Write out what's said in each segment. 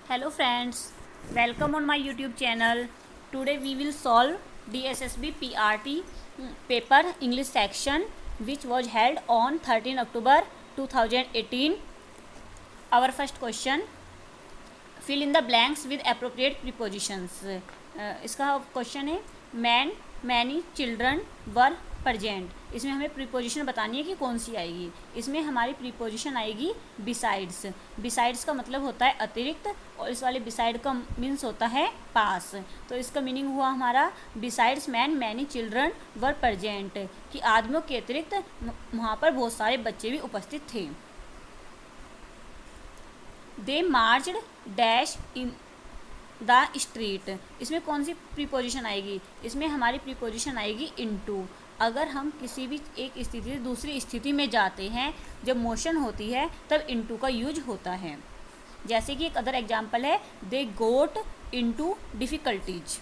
Hello friends, welcome on my YouTube channel. Today we will solve DSSB PRT paper English section which was held on 13 October 2018. Our first question, fill in the blanks with appropriate prepositions. इसका question है man many children were present. इसमें हमें preposition बतानी है कि कौन सी आएगी. इसमें हमारी प्रीपोजिशन आएगी बिसाइड्स. बिसाइड्स का मतलब होता है अतिरिक्त और इस वाले बिसाइड का मीन्स होता है पास. तो इसका मीनिंग हुआ हमारा besides man many children were present, कि आदमियों के अतिरिक्त वहाँ पर बहुत सारे बच्चे भी उपस्थित थे. They marched dash in the street. इसमें कौन सी प्रीपोजिशन आएगी. इसमें हमारी प्रीपोजिशन आएगी इनटू. अगर हम किसी भी एक स्थिति से दूसरी स्थिति में जाते हैं, जब मोशन होती है तब इनटू का यूज होता है. जैसे कि एक अदर एग्जाम्पल है, they got into difficulties.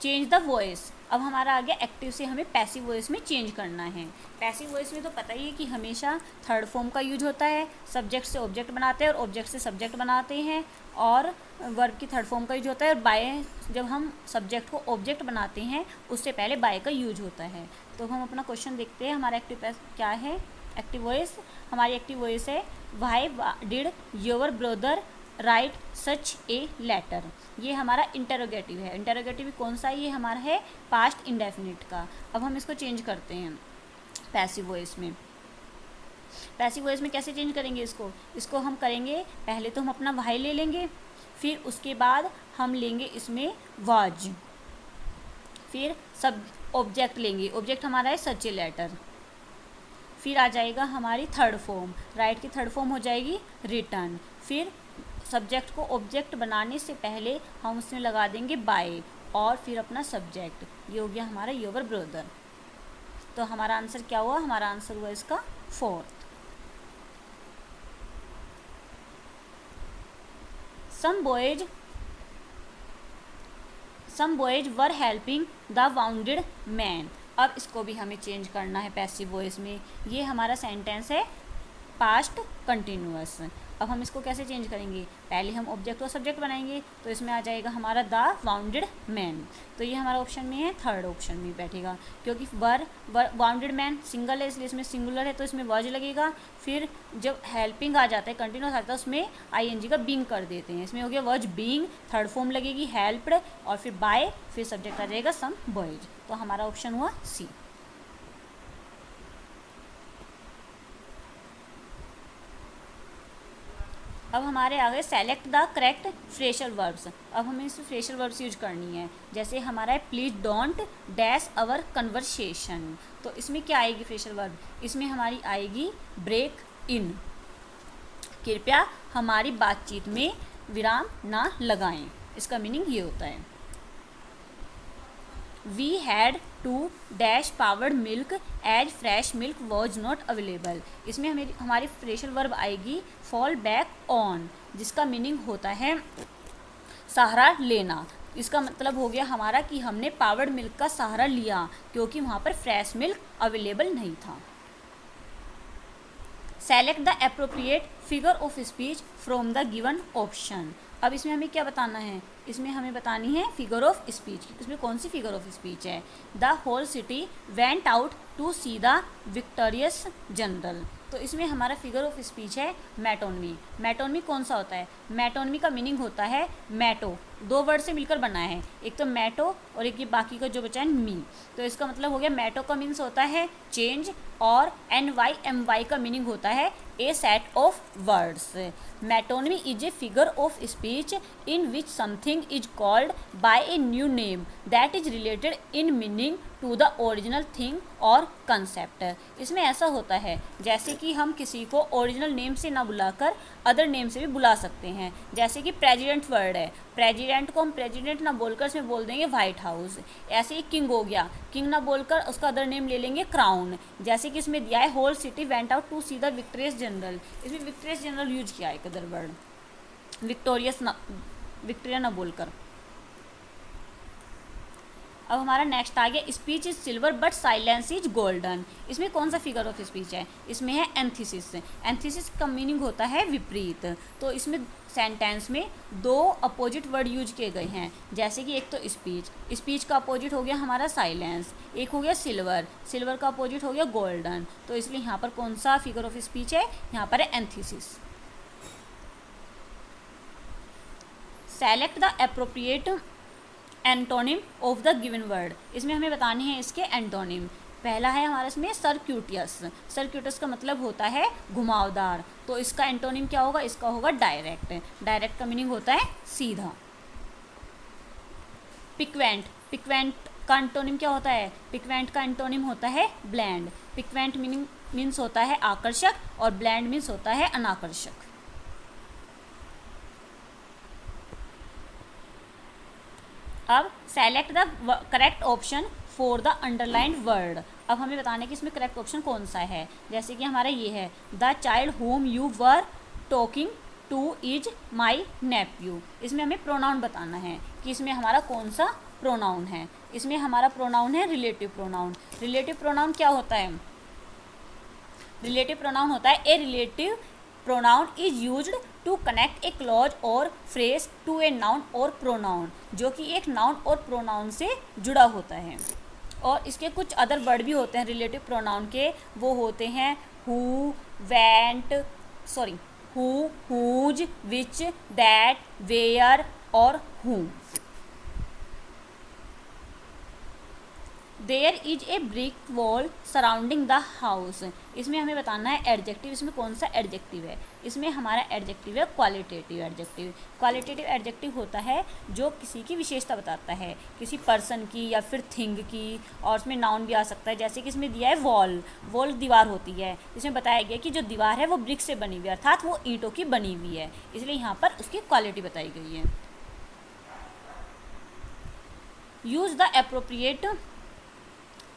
Change the voice. अब हमारा आ गया एक्टिव से हमें पैसिव वॉइस में चेंज करना है. पैसिव वॉइस में तो पता ही है कि हमेशा थर्ड फॉर्म का यूज होता है. सब्जेक्ट से ऑब्जेक्ट बनाते हैं और ऑब्जेक्ट से सब्जेक्ट बनाते हैं, और वर्ब की थर्ड फॉर्म का यूज होता है. और बाय, जब हम सब्जेक्ट को ऑब्जेक्ट बनाते हैं उससे पहले बाय का यूज होता है. तो हम अपना क्वेश्चन देखते हैं. हमारा एक्टिव क्या है. एक्टिव वॉइस, हमारी एक्टिव वॉइस है why did your brother write such a letter. ये हमारा इंटरोगेटिव है. इंटरोगेटिव कौन सा है. ये हमारा है पास्ट इंडेफिनिट का. अब हम इसको चेंज करते हैं पैसिव वॉइस में. पैसिव वॉइस में कैसे चेंज करेंगे इसको हम करेंगे, पहले तो हम अपना व्हाई ले लेंगे, फिर उसके बाद हम लेंगे इसमें वाज, फिर सब ऑब्जेक्ट लेंगे. ऑब्जेक्ट हमारा है सच ए लेटर. फिर आ जाएगा हमारी थर्ड फॉर्म. राइट की थर्ड फॉर्म हो जाएगी रिटर्न. फिर सब्जेक्ट को ऑब्जेक्ट बनाने से पहले हम उसमें लगा देंगे बाय, और फिर अपना सब्जेक्ट. ये हो गया हमारा योर ब्रदर. तो हमारा आंसर क्या हुआ. हमारा आंसर हुआ इसका fourth. Some boys were helping the wounded man. अब इसको भी हमें चेंज करना है पैसिव वॉइस में. ये हमारा सेंटेंस है पास्ट कंटिन्यूअस. अब हम इसको कैसे चेंज करेंगे. पहले हम ऑब्जेक्ट और सब्जेक्ट बनाएंगे, तो इसमें आ जाएगा हमारा द वाउंडेड मैन. तो ये हमारा ऑप्शन में है, थर्ड ऑप्शन में बैठेगा, क्योंकि वाउंडेड मैन सिंगल है इसलिए इसमें सिंगुलर है, तो इसमें वर्ज लगेगा. फिर जब हेल्पिंग आ जाता है, कंटिन्यूअस आता है, उसमें आईएनजी का बीइंग कर देते हैं. इसमें हो गया वर्ज बीइंग, थर्ड फॉर्म लगेगी हेल्प्ड, और फिर बाय, फिर सब्जेक्ट आ जाएगा सम बॉयज. तो हमारा ऑप्शन हुआ सी. अब हमारे आ गए select the correct fresher verbs. अब हमें इस फ्रेशर वर्ब्स यूज करनी है. जैसे हमारा है please don't dash our conversation. तो इसमें क्या आएगी फ्रेशर वर्ब. इसमें हमारी आएगी ब्रेक इन. कृपया हमारी बातचीत में विराम ना लगाएं. इसका मीनिंग ये होता है. We had to dash powdered milk as fresh milk was not available. इसमें हमारी फ्रेशर वर्ब आएगी फॉल बैक ऑन, जिसका मीनिंग होता है सहारा लेना. इसका मतलब हो गया हमारा कि हमने पावर्ड मिल्क का सहारा लिया क्योंकि वहाँ पर फ्रेश मिल्क अवेलेबल नहीं था. Select the appropriate figure of speech from the given option. अब इसमें हमें क्या बताना है. इसमें हमें बतानी है फिगर ऑफ स्पीच. इसमें कौन सी फिगर ऑफ स्पीच है. The whole city went out to see the victorious general. तो इसमें हमारा फिगर ऑफ स्पीच है मेटोनमी. मेटोनमी कौन सा होता है. मेटोनमी का मीनिंग होता है मैटो. दो वर्ड से मिलकर बना है, एक तो मैटो और एक ये बाकी का जो बचा है मी. तो इसका मतलब हो गया मैटो का मीन्स होता है चेंज, और NYMY का मीनिंग होता है a set of words. Metonymy is a figure of speech in which something is called by a new name that is related in meaning to the original thing और concept. इसमें ऐसा होता है जैसे कि हम किसी को ओरिजिनल नेम से ना बुलाकर अदर नेम से भी बुला सकते हैं. जैसे कि प्रेजिडेंट वर्ड है, प्रेजिडेंट को हम प्रेजिडेंट ना बोलकर इसमें बोल देंगे वाइट हाउस. ऐसे ही किंग हो गया, किंग ना बोलकर उसका अदर नेम ले लेंगे क्राउन. जैसे कि इसमें दिया है whole city went out to see the victorious general. इसमें विक्टोरियस जनरल यूज किया है एक अदर वर्ड, विक्टोरिया ना बोलकर. अब हमारा नेक्स्ट आ गया speech is silver but silence is golden. इसमें कौन सा फिगर ऑफ स्पीच है? इसमें है एंथिसिस। एंथिसिस का मीनिंग होता है विपरीत। तो इसमें सेंटेंस में दो अपोजिट वर्ड यूज किए गए हैं, जैसे कि एक तो स्पीच का अपोजिट हो गया हमारा साइलेंस, एक हो गया सिल्वर का अपोजिट हो गया गोल्डन। तो इसलिए यहाँ पर कौन सा फिगर ऑफ स्पीच है? यहाँ पर है antithesis. Select the appropriate antonym of the given word. इसमें हमें बताने हैं इसके एंटोनिम। पहला है हमारे इसमें सर्क्यूटियस। सर्क्यूटस का मतलब होता है घुमावदार। तो इसका एंटोनिम क्या होगा? इसका होगा डायरेक्ट। डायरेक्ट का मीनिंग होता है सीधा। पिक्वेंट। पिक्वेंट का एंटोनिम क्या होता है? पिक्वेंट का एंटोनिम होता है ब्लैंड। पिक्वेंट मीन्स होता है आकर्षक और ब्लैंड मीन्स होता है अनाकर्षक। अब select the correct option for the underlined word. अब हमें बताना है कि इसमें करेक्ट ऑप्शन कौन सा है। जैसे कि हमारा ये है, the child whom you were talking to is my nephew. इसमें हमें प्रोनाउन बताना है कि इसमें हमारा कौन सा प्रोनाउन है। इसमें हमारा प्रोनाउन है रिलेटिव प्रोनाउन। रिलेटिव प्रोनाउन क्या होता है? रिलेटिव प्रोनाउन होता है a relative pronoun is used to connect a clause और फ्रेज टू ए नाउन और प्रोनाउन, जो कि एक नाउन और प्रोनाउन से जुड़ा होता है। और इसके कुछ अदर वर्ड भी होते हैं रिलेटिव प्रोनाउन के, वो होते हैं who, went, who, whose, which, that, where और whom. There is a brick wall surrounding the house. इसमें हमें बताना है एडजेक्टिव। इसमें कौन सा एडजेक्टिव है? इसमें हमारा एडजेक्टिव है क्वालिटेटिव एडजेक्टिव। क्वालिटेटिव एडजेक्टिव होता है जो किसी की विशेषता बताता है, किसी पर्सन की या फिर थिंग की, और उसमें नाउन भी आ सकता है। जैसे कि इसमें दिया है वॉल। वॉल दीवार होती है। इसमें बताया गया कि जो दीवार है वो ब्रिक से बनी हुई है, अर्थात वो ईंटों की बनी हुई है, इसलिए यहाँ पर उसकी क्वालिटी बताई गई है। Use the appropriate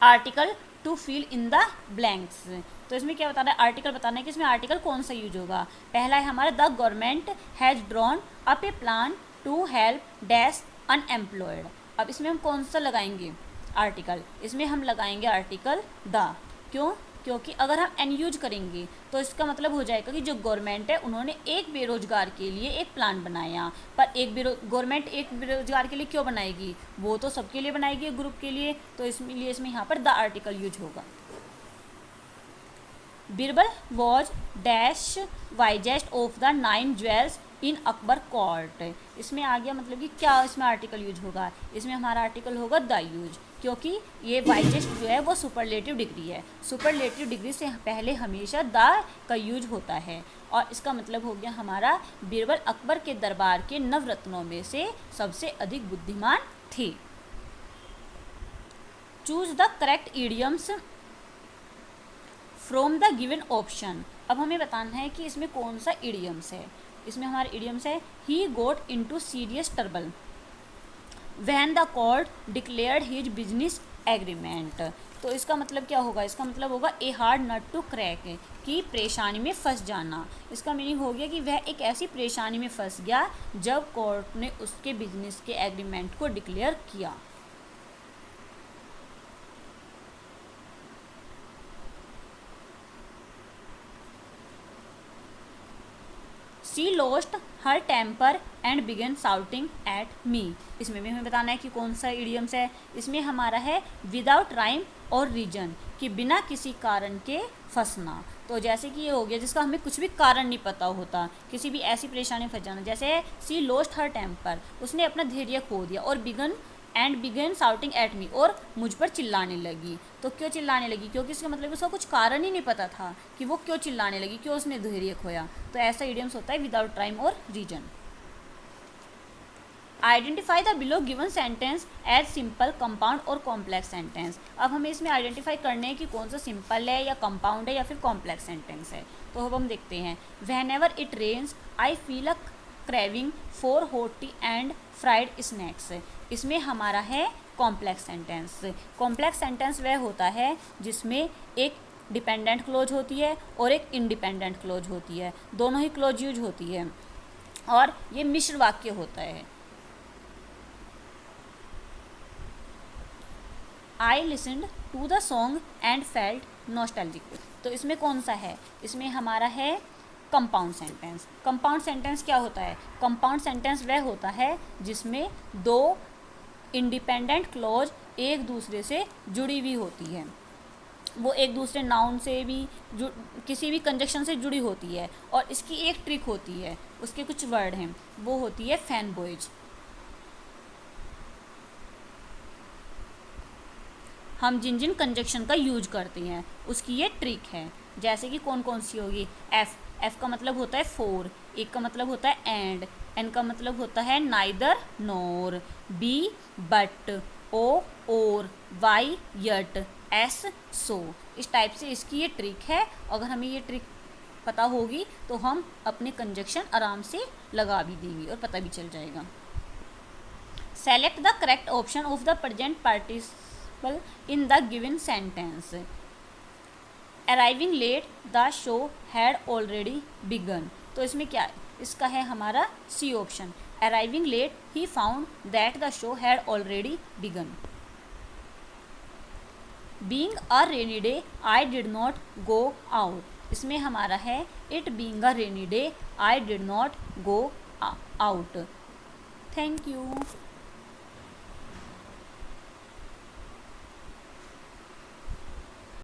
article to fill in the blanks. तो इसमें क्या बताना है? आर्टिकल बताना है कि इसमें आर्टिकल कौन सा यूज होगा। पहला है हमारा the government has drawn up a plan to help dash unemployed. अब इसमें हम कौन सा लगाएंगे आर्टिकल? इसमें हम लगाएंगे आर्टिकल द। क्यों? क्योंकि अगर हम एन यूज करेंगे तो इसका मतलब हो जाएगा कि जो गवर्नमेंट है उन्होंने एक बेरोजगार के लिए एक प्लान बनाया। पर गवर्नमेंट एक बेरोजगार के लिए क्यों बनाएगी? वो तो सबके लिए बनाएगी, ग्रुप के लिए। तो इसलिए इसमें यहाँ पर द आर्टिकल यूज होगा। Birbal was dash wisest of the 9 jewels in Akbar court. इसमें आ गया मतलब कि क्या इसमें आर्टिकल यूज होगा? इसमें हमारा आर्टिकल होगा द यूज, क्योंकि ये वाइजेस्ट जो है वो सुपरलेटिव डिग्री है। सुपरलेटिव डिग्री से पहले हमेशा द का यूज होता है। और इसका मतलब हो गया हमारा बीरबल अकबर के दरबार के नवरत्नों में से सबसे अधिक बुद्धिमान थे। Choose the correct idioms from the given option. अब हमें बताना है कि इसमें कौन सा इडियम्स है। इसमें हमारा इडियम्स है he got into serious trouble when the court declared his business agreement. तो इसका मतलब क्या होगा? इसका मतलब होगा a hard nut to crack, कि परेशानी में फंस जाना। इसका मीनिंग हो गया कि वह एक ऐसी परेशानी में फंस गया जब कोर्ट ने उसके बिजनेस के एग्रीमेंट को डिक्लेयर किया। She lost her temper and began shouting at me. इसमें भी हमें बताना है कि कौन सा इडियम्स है। इसमें हमारा है विदाउट राइम और रीजन, कि बिना किसी कारण के फंसना। तो जैसे कि ये हो गया जिसका हमें कुछ भी कारण नहीं पता होता, किसी भी ऐसी परेशानी में फंस जाना। जैसे शी लॉस्ट हर टेम्पर, उसने अपना धैर्य खो दिया, और बिगन शाउटिंग एट मी, और मुझ पर चिल्लाने लगी। तो क्यों चिल्लाने लगी? क्योंकि इसका मतलब उसका कुछ कारण ही नहीं पता था कि वो क्यों चिल्लाने लगी, क्यों उसने धैर्य खोया। तो ऐसा इडियम्स होता है विदाउट राइम और reason. Identify the below given sentence as simple, compound और कॉम्प्लेक्स सेंटेंस। अब हमें इसमें आइडेंटिफाई करने हैं कि कौन सा सिंपल है या कंपाउंड है या फिर कॉम्प्लेक्स सेंटेंस है। तो अब हम देखते हैं। Whenever it rains I feel a craving for hot tea and fried snacks. इसमें हमारा है कॉम्प्लेक्स सेंटेंस। कॉम्प्लेक्स सेंटेंस वह होता है जिसमें एक डिपेंडेंट क्लोज होती है और एक इंडिपेंडेंट क्लोज होती है, दोनों ही क्लोज यूज होती है, और ये मिश्र वाक्य होता है। I listened to the song and felt nostalgic. तो इसमें कौन सा है, इसमें हमारा है कंपाउंड सेंटेंस। कंपाउंड सेंटेंस क्या होता है, कंपाउंड सेंटेंस वह होता है जिसमें दो इंडिपेंडेंट क्लॉज एक दूसरे से जुड़ी हुई होती है, वो एक दूसरे नाउन से भी किसी भी कंजक्शन से जुड़ी होती है। और इसकी एक ट्रिक होती है, उसके कुछ वर्ड हैं, वो होती है फैनबॉयज। हम जिन जिन कंजक्शन का यूज करते हैं उसकी ये ट्रिक है। जैसे कि कौन कौन सी होगी, एफ का मतलब होता है फोर, एक का मतलब होता है एंड, एन का मतलब होता है नाइदर नोर, बी बट, ओ और, वाई यट, एस सो। इस टाइप से इसकी ये ट्रिक है। अगर हमें ये ट्रिक पता होगी तो हम अपने कंजक्शन आराम से लगा भी देंगे और पता भी चल जाएगा। Select the correct option of the present participle in the given sentence. Arriving late the show had already begun. तो इसमें क्या है, इसका है हमारा C option, arriving late he found that the show had already begun. Being a rainy day I did not go out. इसमें हमारा है it being a rainy day I did not go out. Thank you.